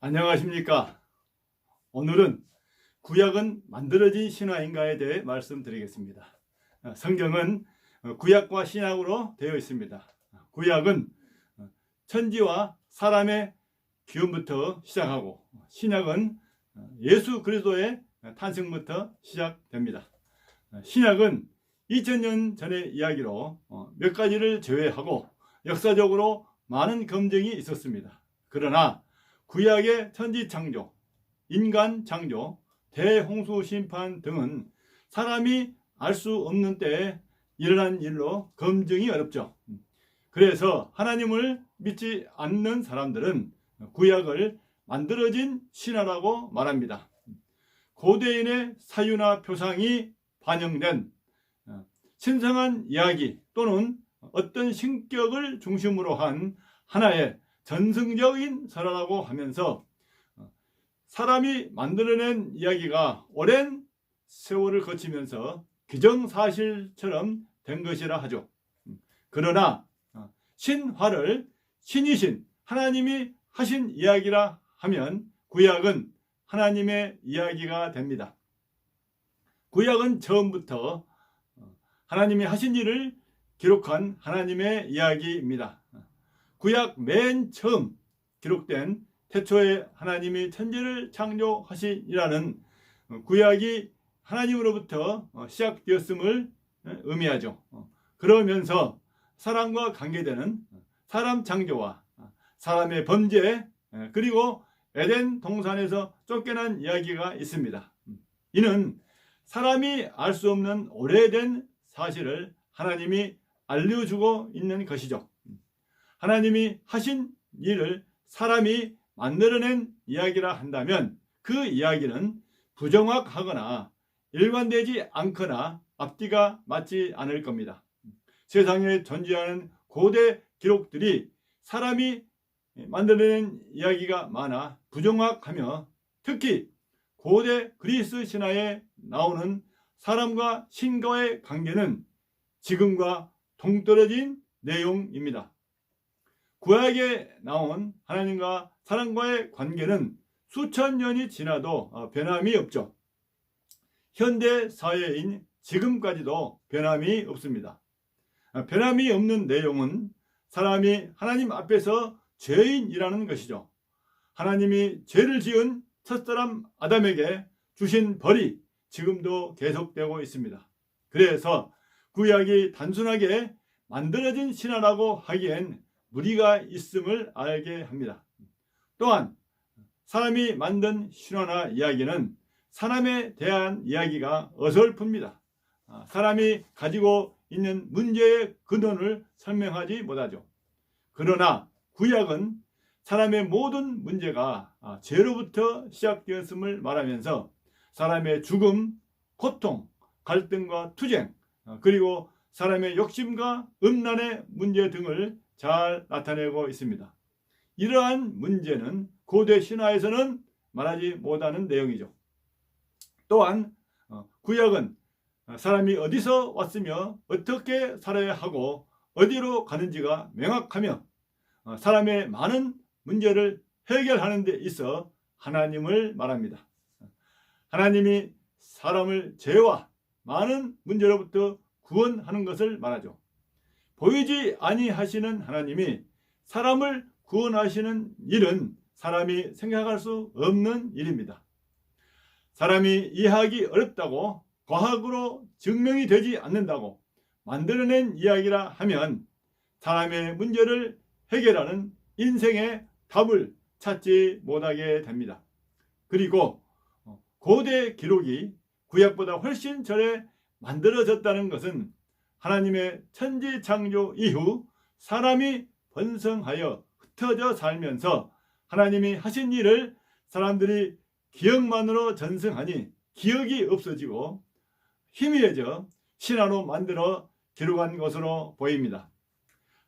안녕하십니까. 오늘은 구약은 만들어진 신화인가에 대해 말씀드리겠습니다. 성경은 구약과 신약으로 되어 있습니다. 구약은 천지와 사람의 기원부터 시작하고, 신약은 예수 그리스도의 탄생부터 시작됩니다. 신약은 2000년 전의 이야기로 몇 가지를 제외하고 역사적으로 많은 검증이 있었습니다. 그러나 구약의 천지 창조, 인간 창조, 대홍수 심판 등은 사람이 알 수 없는 때에 일어난 일로 검증이 어렵죠. 그래서 하나님을 믿지 않는 사람들은 구약을 만들어진 신화라고 말합니다. 고대인의 사유나 표상이 반영된 신성한 이야기 또는 어떤 신격을 중심으로 한 하나의 전승적인 설화라고 하면서 사람이 만들어낸 이야기가 오랜 세월을 거치면서 기정사실처럼 된 것이라 하죠. 그러나 신화를 신이신 하나님이 하신 이야기라 하면 구약은 하나님의 이야기가 됩니다. 구약은 처음부터 하나님이 하신 일을 기록한 하나님의 이야기입니다. 구약 맨 처음 기록된 태초에 하나님이 천지를 창조하시니라는 구약이 하나님으로부터 시작되었음을 의미하죠. 그러면서 사람과 관계되는 사람 창조와 사람의 범죄, 그리고 에덴 동산에서 쫓겨난 이야기가 있습니다. 이는 사람이 알 수 없는 오래된 사실을 하나님이 알려주고 있는 것이죠. 하나님이 하신 일을 사람이 만들어낸 이야기라 한다면 그 이야기는 부정확하거나 일관되지 않거나 앞뒤가 맞지 않을 겁니다. 세상에 존재하는 고대 기록들이 사람이 만들어낸 이야기가 많아 부정확하며, 특히 고대 그리스 신화에 나오는 사람과 신과의 관계는 지금과 동떨어진 내용입니다. 구약에 나온 하나님과 사람과의 관계는 수천 년이 지나도 변함이 없죠. 현대 사회인 지금까지도 변함이 없습니다. 변함이 없는 내용은 사람이 하나님 앞에서 죄인이라는 것이죠. 하나님이 죄를 지은 첫사람 아담에게 주신 벌이 지금도 계속되고 있습니다. 그래서 구약이 단순하게 만들어진 신화라고 하기엔 무리가 있음을 알게 합니다. 또한 사람이 만든 신화나 이야기는 사람에 대한 이야기가 어설픕니다. 사람이 가지고 있는 문제의 근원을 설명하지 못하죠. 그러나 구약은 사람의 모든 문제가 죄로부터 시작되었음을 말하면서 사람의 죽음, 고통, 갈등과 투쟁, 그리고 사람의 욕심과 음란의 문제 등을 잘 나타내고 있습니다. 이러한 문제는 고대 신화에서는 말하지 못하는 내용이죠. 또한 구약은 사람이 어디서 왔으며 어떻게 살아야 하고 어디로 가는지가 명확하며 사람의 많은 문제를 해결하는 데 있어 하나님을 말합니다. 하나님이 사람을 죄와 많은 문제로부터 구원하는 것을 말하죠. 보이지 아니하시는 하나님이 사람을 구원하시는 일은 사람이 생각할 수 없는 일입니다. 사람이 이해하기 어렵다고, 과학으로 증명이 되지 않는다고 만들어낸 이야기라 하면 사람의 문제를 해결하는 인생의 답을 찾지 못하게 됩니다. 그리고 고대 기록이 구약보다 훨씬 전에 만들어졌다는 것은 하나님의 천지 창조 이후 사람이 번성하여 흩어져 살면서 하나님이 하신 일을 사람들이 기억만으로 전승하니 기억이 없어지고 희미해져 신화로 만들어 기록한 것으로 보입니다.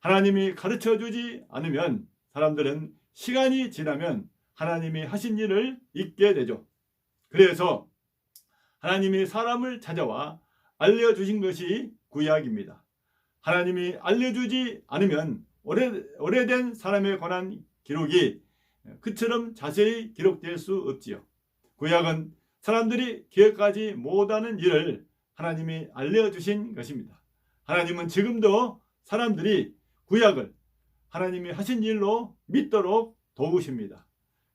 하나님이 가르쳐주지 않으면 사람들은 시간이 지나면 하나님이 하신 일을 잊게 되죠. 그래서 하나님이 사람을 찾아와 알려주신 것이 구약입니다. 하나님이 알려주지 않으면 오래된 사람에 관한 기록이 그처럼 자세히 기록될 수 없지요. 구약은 사람들이 기억하지 못하는 일을 하나님이 알려주신 것입니다. 하나님은 지금도 사람들이 구약을 하나님이 하신 일로 믿도록 도우십니다.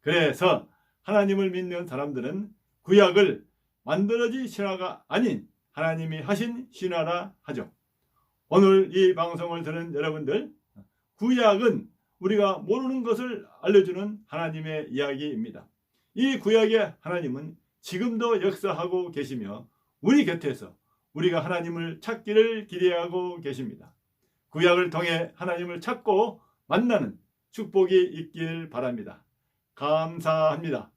그래서 하나님을 믿는 사람들은 구약을 만들어진 신화가 아닌 하나님이 하신 신화라 하죠. 오늘 이 방송을 듣는 여러분들, 구약은 우리가 모르는 것을 알려주는 하나님의 이야기입니다. 이 구약의 하나님은 지금도 역사하고 계시며 우리 곁에서 우리가 하나님을 찾기를 기대하고 계십니다. 구약을 통해 하나님을 찾고 만나는 축복이 있길 바랍니다. 감사합니다.